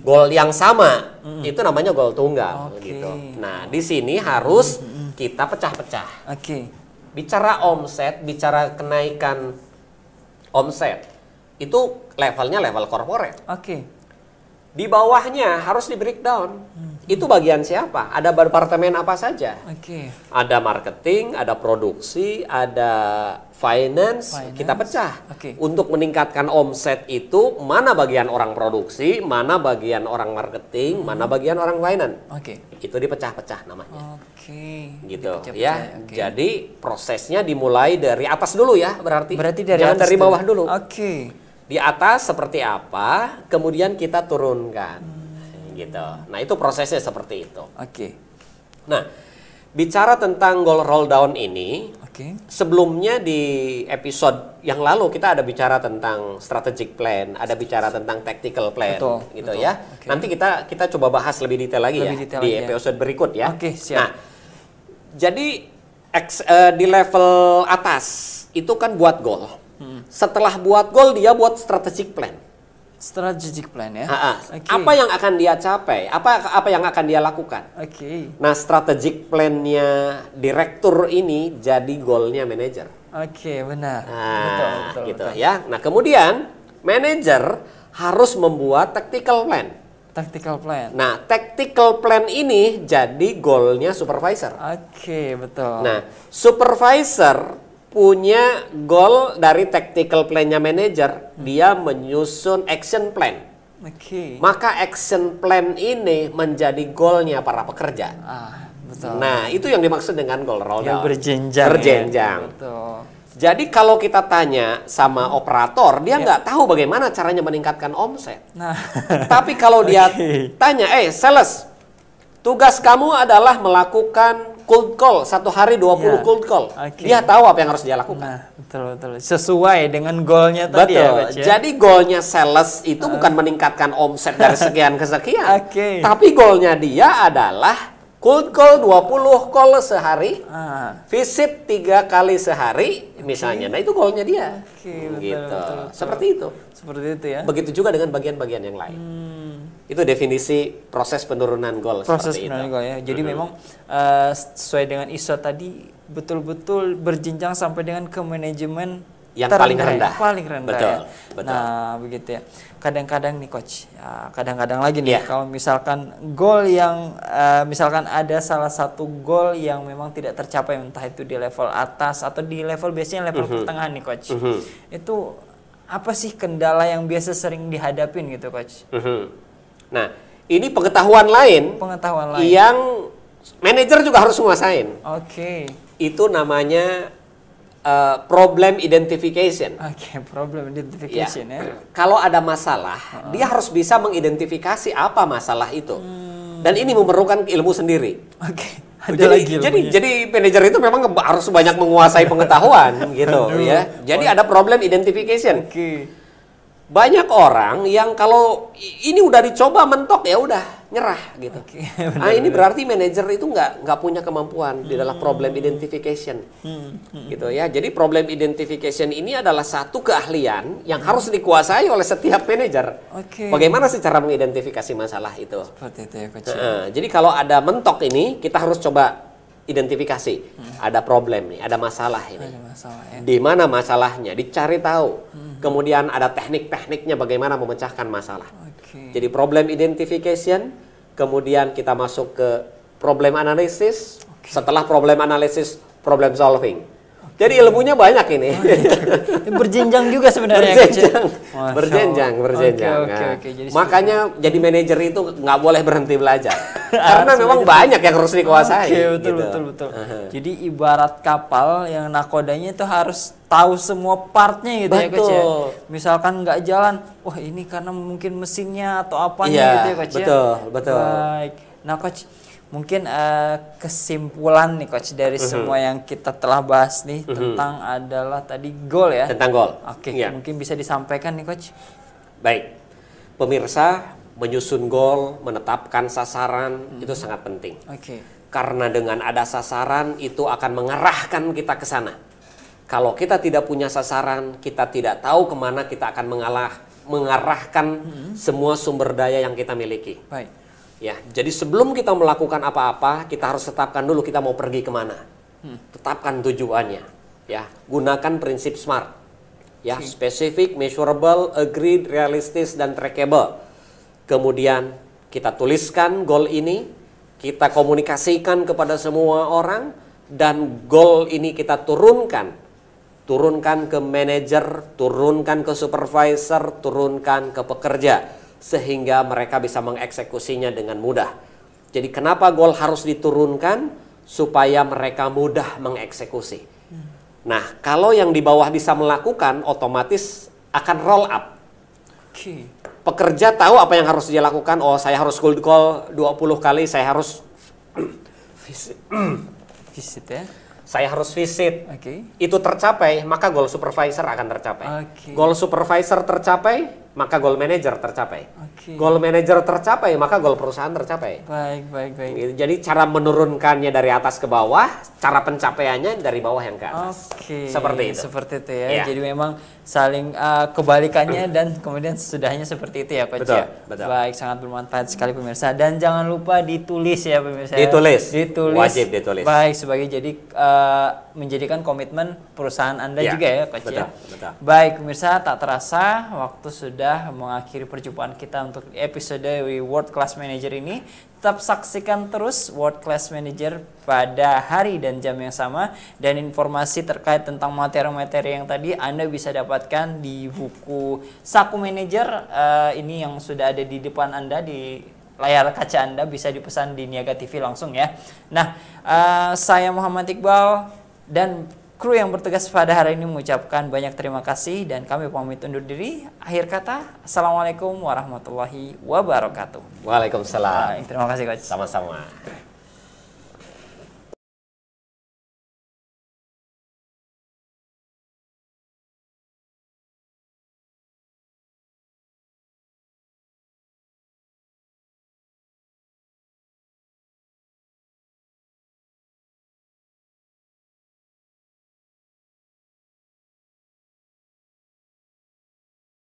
Speaker 1: Goal yang sama, itu namanya goal tunggal gitu. Nah, di sini harus kita pecah-pecah. Bicara omset, bicara kenaikan omset. Itu levelnya level corporate. Di bawahnya harus di breakdown. Itu bagian siapa? Ada departemen apa saja? Ada marketing, ada produksi, ada finance. Kita pecah. Untuk meningkatkan omset itu mana bagian orang produksi, mana bagian orang marketing, mana bagian orang finance. Itu dipecah-pecah namanya. Gitu ya. Jadi prosesnya dimulai dari atas dulu ya, berarti
Speaker 2: dari
Speaker 1: jangan
Speaker 2: atas
Speaker 1: dari bawah dulu. Di atas seperti apa, kemudian kita turunkan, gitu. Nah, itu prosesnya seperti itu. Nah, bicara tentang goal roll down ini, sebelumnya di episode yang lalu kita ada bicara tentang strategic plan, ada bicara tentang tactical plan, gitu ya. Nanti kita coba bahas lebih detail lagi di episode berikut ya. Nah, jadi di level atas itu kan buat goal. Setelah buat goal dia buat strategic plan.
Speaker 2: Strategic plan ya.
Speaker 1: Apa yang akan dia capai? Apa yang akan dia lakukan? Nah, strategic plan-nya direktur ini jadi goalnya manajer.
Speaker 2: Benar.
Speaker 1: Betul. Ya. Nah, kemudian manajer harus membuat tactical plan.
Speaker 2: Tactical plan.
Speaker 1: Nah, tactical plan ini jadi goalnya supervisor.
Speaker 2: Oke, betul.
Speaker 1: Nah, supervisor punya goal dari tactical plan-nya manager. Dia menyusun action plan.
Speaker 2: Oke.
Speaker 1: Maka action plan ini menjadi goalnya para pekerja.
Speaker 2: Betul.
Speaker 1: Nah, itu yang dimaksud dengan goal roll
Speaker 2: Ya,
Speaker 1: down.
Speaker 2: berjenjang.
Speaker 1: Berjenjang.
Speaker 2: Ya. Betul.
Speaker 1: Jadi kalau kita tanya sama operator, dia nggak tahu bagaimana caranya meningkatkan omset.
Speaker 2: Nah,
Speaker 1: Tapi kalau dia tanya, sales, tugas kamu adalah melakukan cold call, satu hari 20
Speaker 2: Ya.
Speaker 1: cold call.
Speaker 2: Oke.
Speaker 1: Dia tahu apa yang harus dia lakukan.
Speaker 2: nah, betul. Sesuai dengan goalnya tadi ya,
Speaker 1: Betul.
Speaker 2: Coach, ya?
Speaker 1: Jadi goalnya sales itu bukan meningkatkan omset dari sekian ke sekian.
Speaker 2: Oke.
Speaker 1: Tapi goalnya dia adalah cold call 20 call sehari, visit 3 kali sehari misalnya. Nah, itu goalnya dia.
Speaker 2: Oke, betul,
Speaker 1: Gitu.
Speaker 2: betul.
Speaker 1: Seperti itu.
Speaker 2: Seperti itu ya.
Speaker 1: Begitu juga dengan bagian-bagian yang lain. Itu definisi proses penurunan goal
Speaker 2: Proses
Speaker 1: seperti itu.
Speaker 2: penurunan goal ya. Jadi memang sesuai dengan ISO tadi betul-betul berjenjang sampai dengan ke manajemen
Speaker 1: Yang
Speaker 2: terendah
Speaker 1: paling rendah.
Speaker 2: Paling rendah
Speaker 1: Betul,
Speaker 2: ya.
Speaker 1: betul.
Speaker 2: Nah, begitu ya. Kadang-kadang nih coach, kadang-kadang lagi nih
Speaker 1: Iya.
Speaker 2: kalau misalkan goal yang misalkan ada salah satu goal yang memang tidak tercapai, entah itu di level atas atau di level biasanya level pertengahan nih coach. Itu apa sih kendala yang biasa sering dihadapin gitu coach?
Speaker 1: Nah, ini pengetahuan lain
Speaker 2: Pengetahuan lain.
Speaker 1: yang manajer juga harus menguasain.
Speaker 2: Oke.
Speaker 1: Itu namanya problem identification.
Speaker 2: Oke, problem identification ya.
Speaker 1: Kalau ada masalah, dia harus bisa mengidentifikasi apa masalah itu. Dan ini memerlukan ilmu sendiri.
Speaker 2: Oke. Ada lagi ilmunya.
Speaker 1: jadi manajer itu memang harus banyak menguasai pengetahuan gitu ya. Jadi ada problem identification.
Speaker 2: Oke.
Speaker 1: Banyak orang yang kalau ini udah dicoba mentok ya udah nyerah gitu.
Speaker 2: Oke,
Speaker 1: Ini berarti manajer itu nggak punya kemampuan di dalam problem identification, gitu ya. Jadi problem identification ini adalah satu keahlian yang harus dikuasai oleh setiap manajer.
Speaker 2: Oke.
Speaker 1: Bagaimana sih cara mengidentifikasi masalah itu?
Speaker 2: Seperti itu ya coach.
Speaker 1: Jadi kalau ada mentok ini kita harus coba identifikasi. Ada problem nih, ada masalah ini.
Speaker 2: Ada masalah ya.
Speaker 1: Di mana masalahnya, dicari tahu. Kemudian ada teknik-tekniknya bagaimana memecahkan masalah.
Speaker 2: Oke.
Speaker 1: Jadi problem identification, kemudian kita masuk ke problem analysis, setelah problem analysis, problem solving. Jadi ilmunya banyak ini.
Speaker 2: Ini berjenjang juga sebenarnya coach.
Speaker 1: Berjenjang.
Speaker 2: Oke.
Speaker 1: Nah,
Speaker 2: Jadi
Speaker 1: makanya jadi manajer itu nggak boleh berhenti belajar. Karena memang banyak yang harus dikuasai.
Speaker 2: Oke, betul.
Speaker 1: gitu.
Speaker 2: Jadi ibarat kapal yang nakodanya itu harus tahu semua partnya gitu ya coach ya.
Speaker 1: Betul.
Speaker 2: Misalkan nggak jalan, wah ini karena mungkin mesinnya atau apanya
Speaker 1: Iya,
Speaker 2: gitu ya coach ya.
Speaker 1: betul.
Speaker 2: Baik. Nah coach, mungkin kesimpulan nih coach dari semua yang kita telah bahas nih tentang adalah tadi goal ya.
Speaker 1: Tentang goal.
Speaker 2: Oke,
Speaker 1: Iya.
Speaker 2: mungkin bisa disampaikan nih coach.
Speaker 1: Baik, pemirsa, menyusun goal, menetapkan sasaran itu sangat penting.
Speaker 2: Oke.
Speaker 1: Karena dengan ada sasaran itu akan mengarahkan kita ke sana. Kalau kita tidak punya sasaran, kita tidak tahu kemana kita akan mengarahkan semua sumber daya yang kita miliki.
Speaker 2: Baik.
Speaker 1: Ya, jadi sebelum kita melakukan apa-apa, kita harus tetapkan dulu kita mau pergi kemana. Tetapkan tujuannya. Ya, gunakan prinsip SMART. Ya, specific, measurable, agreed, realistis, dan trackable. Kemudian kita tuliskan goal ini, kita komunikasikan kepada semua orang, dan goal ini kita turunkan. Turunkan ke manajer, turunkan ke supervisor, turunkan ke pekerja. Sehingga mereka bisa mengeksekusinya dengan mudah. Jadi kenapa goal harus diturunkan? Supaya mereka mudah mengeksekusi. Nah, kalau yang di bawah bisa melakukan, otomatis akan roll up.
Speaker 2: Oke.
Speaker 1: Pekerja tahu apa yang harus dia lakukan. Oh, saya harus cold call 20 kali, saya harus
Speaker 2: Visit ya.
Speaker 1: saya harus visit.
Speaker 2: Oke.
Speaker 1: Itu tercapai, maka goal supervisor akan tercapai.
Speaker 2: Oke.
Speaker 1: Goal supervisor tercapai, maka goal manager tercapai.
Speaker 2: Oke.
Speaker 1: Goal manager tercapai, maka goal perusahaan tercapai.
Speaker 2: Baik.
Speaker 1: Gitu. Jadi cara menurunkannya dari atas ke bawah, cara pencapaiannya dari bawah yang ke atas.
Speaker 2: Oke.
Speaker 1: Seperti itu.
Speaker 2: Seperti itu ya.
Speaker 1: Iya.
Speaker 2: Jadi memang saling kebalikannya dan kemudian sesudahnya seperti itu ya coach
Speaker 1: Betul,
Speaker 2: ya.
Speaker 1: betul.
Speaker 2: Baik, sangat bermanfaat sekali pemirsa, dan jangan lupa ditulis ya pemirsa.
Speaker 1: Ditulis.
Speaker 2: Ditulis.
Speaker 1: Wajib ditulis.
Speaker 2: Baik, sebagai jadi menjadikan komitmen perusahaan Anda
Speaker 1: Ya,
Speaker 2: juga ya Coach ya.
Speaker 1: betul.
Speaker 2: Baik pemirsa, tak terasa waktu sudah mengakhiri perjumpaan kita untuk episode World Class Manager ini. Tetap saksikan terus World Class Manager pada hari dan jam yang sama, dan informasi terkait tentang materi-materi yang tadi Anda bisa dapatkan di buku Saku Manager ini yang sudah ada di depan Anda di layar kaca Anda, bisa dipesan di Niaga TV langsung ya. Nah, saya Muhammad Iqbal dan kru yang bertugas pada hari ini mengucapkan banyak terima kasih dan kami pamit undur diri. Akhir kata, Assalamualaikum warahmatullahi wabarakatuh.
Speaker 1: Waalaikumsalam.
Speaker 2: Terima kasih Coach.
Speaker 1: Sama-sama.